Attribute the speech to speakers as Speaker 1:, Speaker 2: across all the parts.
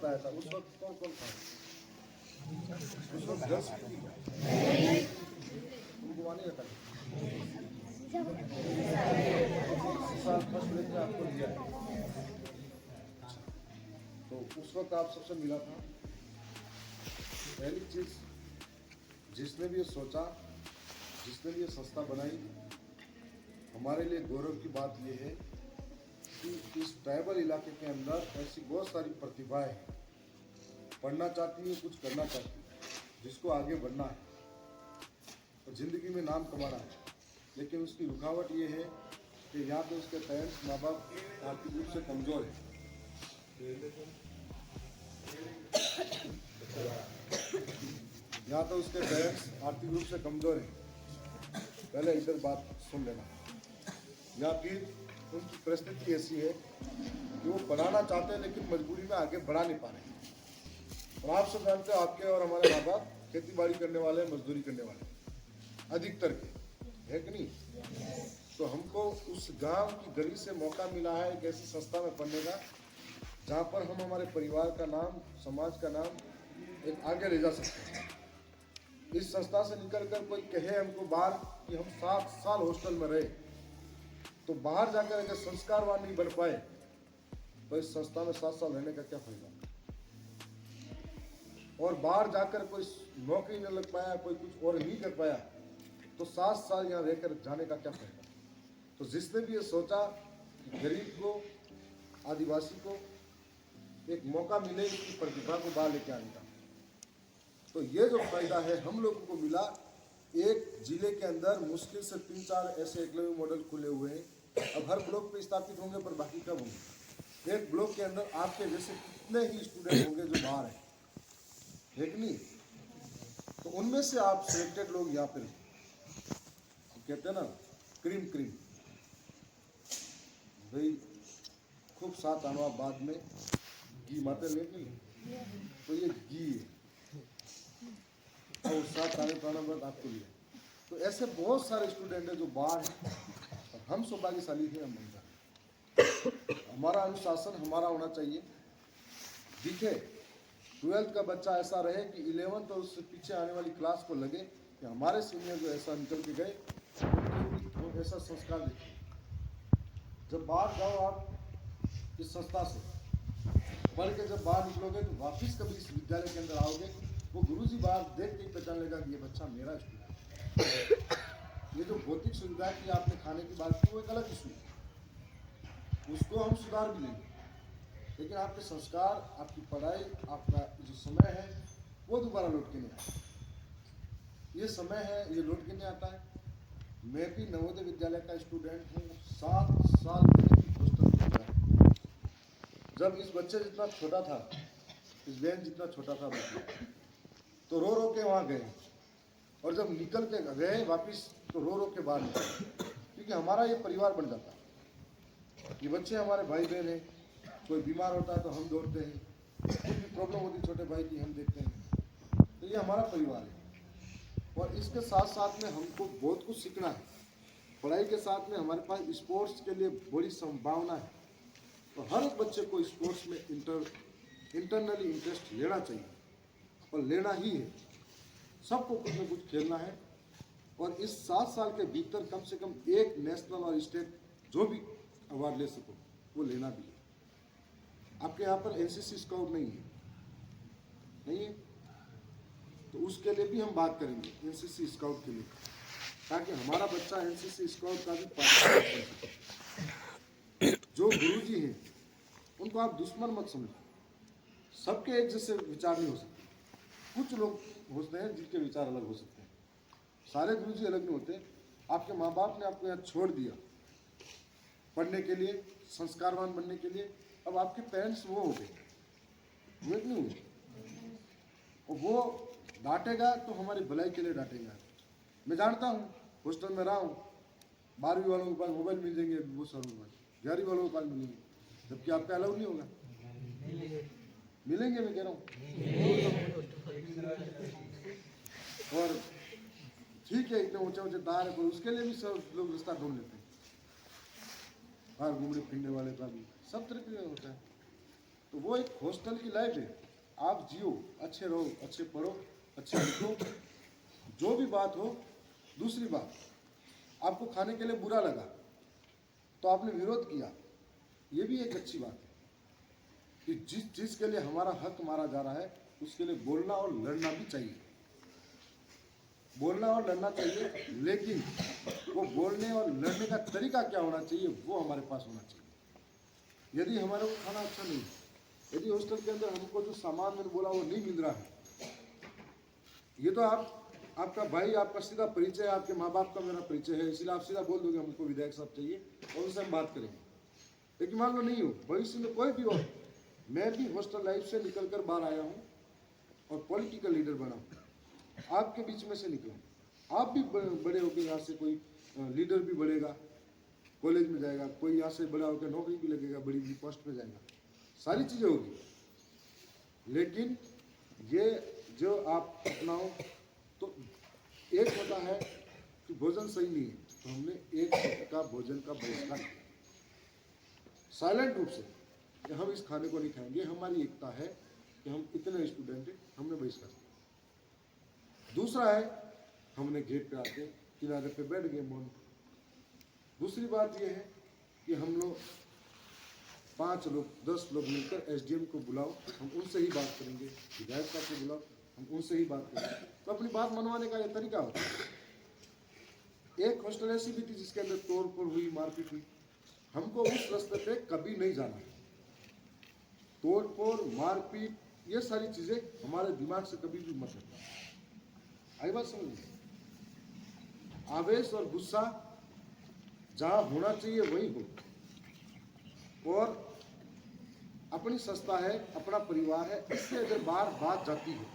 Speaker 1: आया था उस वक्त कौन कौन था? उस वक्त गर्ल्स भी थी क्या? उनको वहाँ नहीं रखा था? साल फर्स्ट रेंज में आपको लिया है, तो उस वक्त आप सबसे मिला था। पहली चीज जिसने भी ये सोचा, जिसने भी ये संस्था बनाई, हमारे लिए गौरव की बात यह है कि इस ट्राइबल इलाके के अंदर ऐसी बहुत सारी प्रतिभाएं हैं, पढ़ना चाहती है, कुछ करना चाहती है, जिसको आगे बढ़ना है और ज़िंदगी में नाम कमाना है, लेकिन उसकी रुकावट ये है कि यहाँ पे उसके पेरेंट्स माँ बाप आर्थिक रूप से कमज़ोर है। यहाँ तो उसके पेरेंट्स आर्थिक रूप से कमज़ोर हैं, पहले इधर बात सुन लेना। या फिर उनकी परिस्थिति ऐसी है कि वो पढ़ाना चाहते हैं लेकिन मजबूरी में आगे बढ़ा नहीं पा रहे। और आप सब जानते हो आपके और हमारे माँ बाप खेती बाड़ी करने वाले, मजदूरी करने वाले अधिकतर के, है कि नहीं? तो हमको उस गांव की गली से मौका मिला है एक ऐसी संस्था में पढ़ने का जहाँ पर हम हमारे परिवार का नाम, समाज का नाम एक आगे ले जा सकते हैं। इस संस्था से निकल कर कोई कहे हमको बाहर कि हम 7 साल हॉस्टल में रहे, तो बाहर जाकर अगर संस्कारवान नहीं बन पाए तो इस संस्था में 7 साल रहने का क्या फायदा? और बाहर जाकर कोई नौकरी न लग पाया, कोई कुछ और नहीं कर पाया, तो 7 साल यहाँ रहकर जाने का क्या फायदा? तो जिसने भी ये सोचा कि गरीब को, आदिवासी को एक मौका मिले इसकी प्रतिभा को बाहर लेके आने का, तो ये जो फायदा है हम लोगों को मिला। एक जिले के अंदर मुश्किल से 3-4 ऐसे एकलव्य मॉडल खुले हुए हैं। अब हर ब्लॉक पे स्थापित होंगे, पर बाकी कब होंगे? एक ब्लॉक के अंदर आपके जैसे कितने ही स्टूडेंट होंगे जो बाहर हैं, है कि नहीं? तो उनमें से आप सिलेक्टेड लोग यहाँ पे कहते हैं ना क्रीम भाई खूब साथ आना बाद में घी माते लेकिन तो ये घी है और साथ आने पाना बाद आपको लिया। तो ऐसे बहुत सारे स्टूडेंट हैं जो बाहर हैं और हम सौभाग्यशाली हैं, हम बंदा। हमारा अनुशासन हमारा होना चाहिए, दिखे 12th का बच्चा ऐसा रहे कि 11th और उससे पीछे आने वाली क्लास को लगे कि हमारे सीनियर जो ऐसा निकल के गए उनको ऐसा संस्कार देखें। जब बाहर जाओ आप इस संस्था से पढ़ के जब बाहर निकलोगे तो वापस कभी इस विद्यालय के अंदर आओगे, वो गुरुजी बाहर देख के पहचान लेगा कि ये बच्चा मेरा स्टूडेंट। ये जो भौतिक सुविधा की आपने खाने की बात की वो एक अलग इशू है, उसको हम सुधार भी लेंगे, लेकिन आपके संस्कार, आपकी पढ़ाई, आपका जो समय है वो दोबारा लौट के नहीं आता। ये समय है ये लौट के नहीं आता है। मैं भी नवोदय विद्यालय का स्टूडेंट हूँ, 7 साल मैंने भी हॉस्टल में रहा। जब इस बच्चे जितना छोटा था, इस बहन जितना छोटा था बच्चा, तो रो रो के वहाँ गए, और जब निकल के गए वापिस तो रो रो के बाहर निकले, क्योंकि हमारा ये परिवार बन जाता है। ये बच्चे हमारे भाई बहन हैं, कोई बीमार होता है तो हम दौड़ते हैं, कुछ भी प्रॉब्लम होती छोटे भाई की हम देखते हैं, तो ये हमारा परिवार है। और इसके साथ साथ में हमको बहुत कुछ सीखना है। पढ़ाई के साथ में हमारे पास स्पोर्ट्स के लिए बड़ी संभावना है, तो हर बच्चे को स्पोर्ट्स में इंटरनली इंटरेस्ट लेना चाहिए और लेना ही है। सबको कुछ न कुछ खेलना है, और इस 7 साल के भीतर कम से कम एक नेशनल और स्टेट जो भी अवार्ड ले सको वो लेना भी है। आपके यहाँ पर एनसीसी स्काउट नहीं है, तो उसके लिए भी हम बात करेंगे, एनसीसी स्काउट के लिए, ताकि हमारा बच्चा एनसीसी स्काउट का भी पार्टिसिपेट कर सके। जो गुरुजी हैं उनको आप दुश्मन मत समझो, सबके एक जैसे विचार नहीं हो सकते। कुछ लोग होते हैं जिनके विचार अलग हो सकते हैं, सारे गुरुजी अलग नहीं होते। आपके माँ बाप ने आपको यहाँ छोड़ दिया पढ़ने के लिए, संस्कारवान बनने के लिए, अब आपके पेरेंट्स वो हो गए, हुए नहीं हुए? और वो डांटेगा तो हमारी भलाई के लिए डांटेगा। मैं जानता हूँ, हॉस्टल में रहा हूँ, 12वीं वालों के पास मोबाइल मिल जाएंगे, वो सालों के पास 11वीं वालों के पास मिलेंगे, जबकि आपका अलाउ नहीं होगा। मिलेंगे, मैं कह रहा हूँ। और ठीक है, इतने ऊंचे ऊंचे तार है, उसके लिए भी सब लोग रास्ता ढूंढ लेते हैं, बाहर घूमने फिरने वाले का भी सब तरह का होता है। तो वो एक हॉस्टल की लाइफ है। आप जियो, अच्छे रहो, अच्छे पढ़ो, अच्छे लिखो, जो भी बात हो। दूसरी बात, आपको खाने के लिए बुरा लगा तो आपने विरोध किया, ये भी एक अच्छी बात है कि जिस चीज़ के लिए हमारा हक मारा जा रहा है उसके लिए बोलना और लड़ना भी चाहिए, बोलना और लड़ना चाहिए। लेकिन वो बोलने और लड़ने का तरीका क्या होना चाहिए वो हमारे पास होना चाहिए। यदि हमारे को खाना अच्छा नहीं, यदि हॉस्टल के अंदर हमको जो सामान मैंने बोला वो नहीं मिल रहा है, ये तो आपका भाई, आपका सीधा परिचय, आपके माँ बाप का मेरा परिचय है, इसलिए आप सीधा बोल दोगे हमको विधायक साहब चाहिए और उनसे हम बात करेंगे। लेकिन मान लो नहीं हो, भविष्य में कोई भी हो, मैं भी हॉस्टल लाइफ से निकल कर बाहर आया हूँ और पॉलिटिकल लीडर बना हूँ, आपके बीच में से निकला, आप भी बड़े होकर यहाँ से कोई लीडर भी बढ़ेगा, कॉलेज में जाएगा, कोई यहाँ से बड़ा होकर नौकरी भी लगेगा, बड़ी बड़ी पोस्ट पे जाएगा, सारी चीज़ें होगी। लेकिन ये जो आप अपनाओ, तो एक होता है कि भोजन सही नहीं है तो हमने एक वक्त का भोजन का बहिष्कार किया साइलेंट रूप से कि हम इस खाने को नहीं खाएंगे। हमारी एकता है कि हम इतने स्टूडेंट हैं, हमने बहिष्कार किया। दूसरा है, हमने गेट पे आके किनारे पे बैठ गए मौन। दूसरी बात यह है कि हम लोग 5 लोग 10 लोग मिलकर एसडीएम को बुलाओ, हम उनसे ही बात करेंगे, विधायक साहब को बुलाओ, हम उनसे ही बात करेंगे। तो अपनी बात मनवाने का ये तरीका होता है। एक हॉस्टल ऐसी भी थी जिसके अंदर तोड़ फोड़ हुई, मारपीट हुई, हमको उस रास्ते पे कभी नहीं जाना है। तोड़ फोड़, मारपीट, ये सारी चीजें हमारे दिमाग से कभी भी मत हटना। आई बात समझ? आवेश और गुस्सा जहां होना चाहिए वही हो। और अपनी संस्था है, अपना परिवार है, इससे अगर बाहर बात जाती है,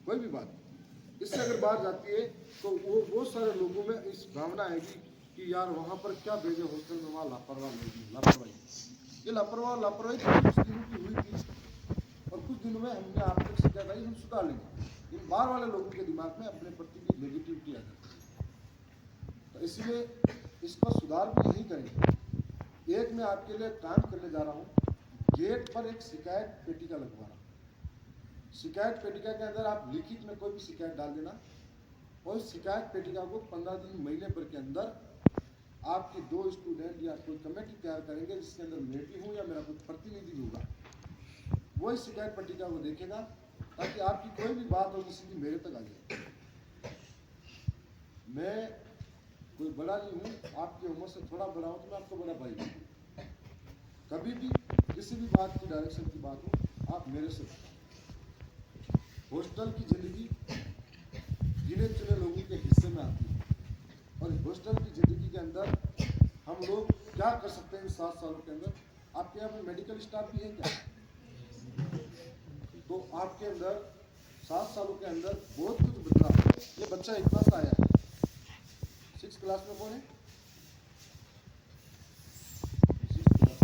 Speaker 1: कोई भी बात, इससे अगर बाहर जाती है तो वो बहुत सारे लोगों में इस भावना आएगी कि यार वहाँ पर क्या भेजे हॉस्टल में, वहाँ लापरवाही। ये लापरवाही कुछ दिनों की हुई थी और कुछ दिनों में हमने आप तक शिकायत आई, हम सुधार लेंगे। इन बाहर वाले लोगों के दिमाग में अपने प्रति भी नेगेटिविटी आ जाती है, तो इसलिए इसका सुधार भी यही करेंगे। एक मैं आपके लिए काम करने जा रहा हूँ, गेट पर एक शिकायत पेटिका लगवा रहा हूँ। शिकायत पेटिका के अंदर आप लिखित में कोई भी शिकायत डाल देना और शिकायत पेटिका को 15 दिन, महीने भर के अंदर आपके 2 स्टूडेंट या कोई कमेटी तैयार करेंगे जिसके अंदर मैं भी हूँ या मेरा कोई प्रतिनिधि भी होगा, वो इस शिकायत पेटिका को देखेगा ताकि आपकी कोई भी बात होगी सीधी मेरे तक आ जाए। मैं कोई बड़ा नहीं हूँ, आपकी उम्र से थोड़ा बड़ा हूँ, तो मैं आपको बड़ा भाई हूँ। कभी भी किसी भी बात की, डायरेक्शन की बात हो, आप मेरे से बताओ। हॉस्टल की जिंदगी गिने चुने लोगों के हिस्से में आती है और हॉस्टल की जिंदगी के अंदर हम लोग क्या कर सकते हैं 7 सालों के अंदर। आपके यहाँ पे मेडिकल स्टाफ भी है क्या? तो आपके अंदर 7 सालों के अंदर बहुत कुछ बदला। ये बच्चा इतना सा आया है, 6 क्लास में कौन है? 6 क्लास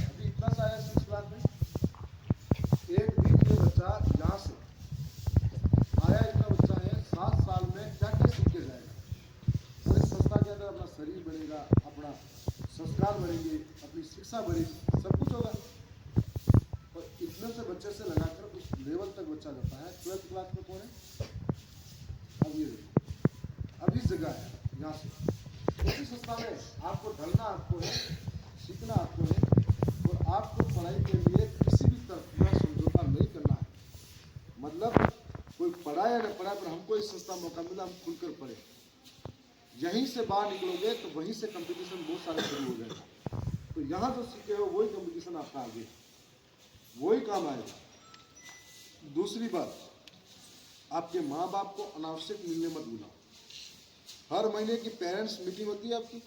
Speaker 1: अभी इतना सा आया 6 क्लास में। एक दिन ये बच्चा यहाँ से आया, इतना बच्चा है, 7 साल में क्या क्या सीख के जाएगा। और इस संस्था के अंदर अपना शरीर बढ़ेगा, अपना संस्कार बढ़ेंगे, अपनी शिक्षा बढ़ेगी, सब कुछ होगा। और इतने से बच्चे से लगाकर उस लेवल तक बच्चा जाता है। 12th क्लास में कौन है? अब ये देखो, अब इस जगह है, यहाँ से उसी संस्था में आपको ढलना, आपको है सीखना, आपको है। और आपको पढ़ाई के लिए किसी भी तरह का समझौता नहीं करना है। मतलब कोई पढ़ा या न पढ़ा, पर हमको इस संस्था में मौका मिला, हम खुलकर पढ़े। यहीं से बाहर निकलोगे तो वहीं से कंपटीशन बहुत सारे शुरू हो जाएगा। तो यहाँ जो सीखे हो वही कंपटीशन आपका आगे, वही काम आएगा। दूसरी बात, आपके माँ बाप को अनावश्यक मिलने मत बुलाओ। हर महीने की पेरेंट्स मीटिंग होती है आपकी,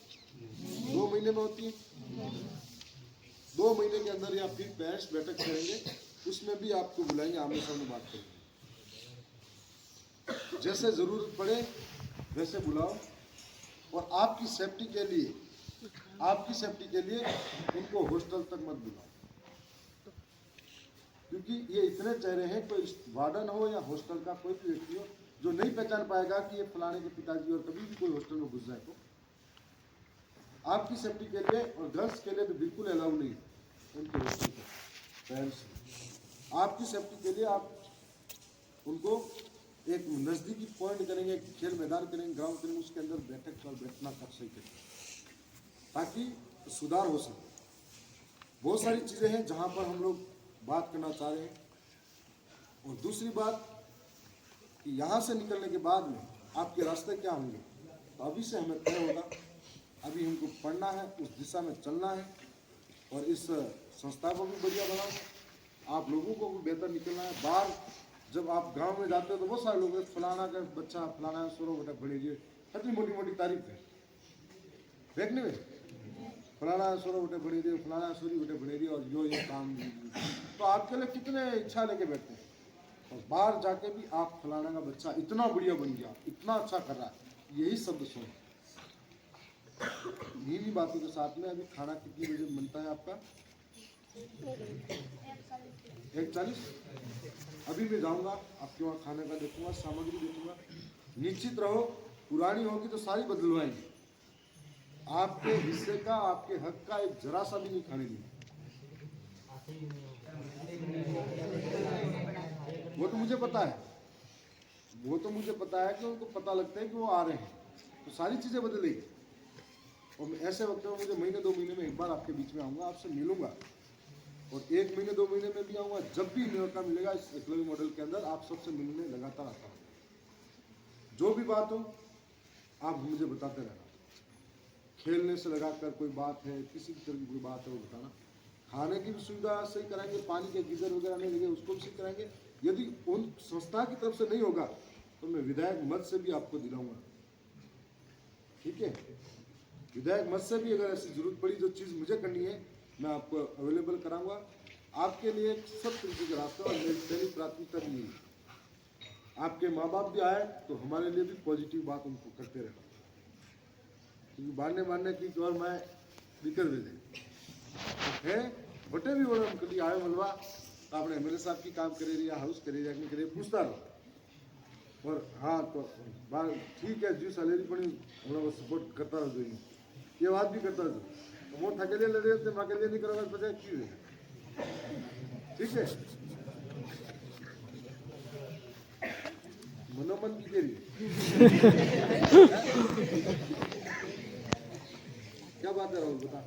Speaker 1: 2 महीने में होती है। 2 महीने के अंदर या फिर पेरेंट्स बैठक करेंगे, उसमें भी आपको बुलाएंगे, आमने सामने बात करेंगे। जैसे जरूरत पड़े वैसे बुलाओ। और आपकी सेफ्टी के लिए उनको हॉस्टल तक मत बुलाओ, क्योंकि ये इतने चेहरे हैं, कोई वार्डन हो या हॉस्टल का कोई भी व्यक्ति हो जो नहीं पहचान पाएगा कि ये फलाने के पिताजी, और कभी भी कोई हॉस्टल में घुस जाए तो आपकी सेफ्टी के लिए और गर्ल्स के लिए तो बिल्कुल अलाउ नहीं है उनके हॉस्टल पर पेरेंट्स। आपकी सेफ्टी के लिए आप उनको एक नज़दीकी पॉइंट करेंगे, खेल मैदान करेंगे, ग्राउंड करेंगे, उसके अंदर बैठक और बैठना कर सके ताकि सुधार हो सके। बहुत सारी चीज़ें हैं जहां पर हम लोग बात करना चाह रहे हैं। और दूसरी बात कि यहाँ से निकलने के बाद में आपके रास्ते क्या होंगे, तो अभी से हमें तय होगा। अभी हमको पढ़ना है, उस दिशा में चलना है और इस संस्था को भी बढ़िया बनाना, आप लोगों को भी बेहतर निकलना है। बाहर जब आप गांव में जाते हो तो बहुत सारे लोग फलाना का बच्चा, फलाना सोरो बेटा बढ़ेगी, कितनी मोटी मोटी तारीफ है देखने में, फलाना सोरो बेटे बढ़ेगी, फलाना सोरी बेटे बढ़ेगी और ये काम। तो आपके लिए कितने इच्छा लेके बैठते हैं और बाहर जाके भी आप फलाना का बच्चा इतना बढ़िया बन गया, इतना अच्छा कर रहा है, यही शब्द सुनो। यही बातों के साथ में अभी खाना कितनी बजे बनता है आपका? 1:40। अभी मैं जाऊंगा आपके वहाँ खाने का देखूंगा, सामग्री देखूंगा। निश्चित रहो, पुरानी होगी तो सारी बदलवाएंगे। आपके हिस्से का, आपके हक का एक जरा सा भी नहीं खाने देंगे। वो तो मुझे पता है, वो तो मुझे पता है कि उनको पता लगता है कि वो आ रहे हैं, तो सारी चीज़ें बदलेगी। और ऐसे वक्त में मुझे महीने 2 महीने में एक बार आपके बीच में आऊँगा, आपसे मिलूंगा और 1 महीने 2 महीने में भी आऊँगा। जब भी मौका मिलेगा इस एकलव्य मॉडल के अंदर आप सबसे मिलने लगातार आता हूँ। जो भी बात हो आप मुझे बताते रहना। खेलने से लगाकर कोई बात है, किसी भी तरह की कोई बात है वो बताना। खाने की भी सुविधा सही कराएंगे, पानी के गीजर वगैरह नहीं लगे उसको भी सही कराएंगे। यदि उन संस्था की तरफ से नहीं होगा तो मैं विधायक मद से भी आपको दिलाऊंगा, ठीक है? विधायक मद से भी अगर ऐसी जरूरत पड़ी, जो चीज़ मुझे करनी है मैं आपको अवेलेबल कराऊंगा। आपके लिए सब तरीके के रास्ते, और मेरी प्राथमिकता भी है आपके माँ बाप भी आए तो हमारे लिए भी पॉजिटिव बात उनको करते रहना, क्योंकि बांधने की और मैं दिक्कत दे दें है बटे भी बोले हम कभी आए मलवा तो आपने एमएलए साहब की काम करे रही, हाउस करे रही, नहीं करे पूछता रहो। और हाँ तो बात ठीक है जी, सैलरी पड़ी हम लोग सपोर्ट करता रहो, ये बात भी करता रहो। वो थकेले लड़े थे, मैं अकेले नहीं करूँगा बजाय क्यों है, ठीक है? मनोमन की तेरी क्या बात है राहुल, बता।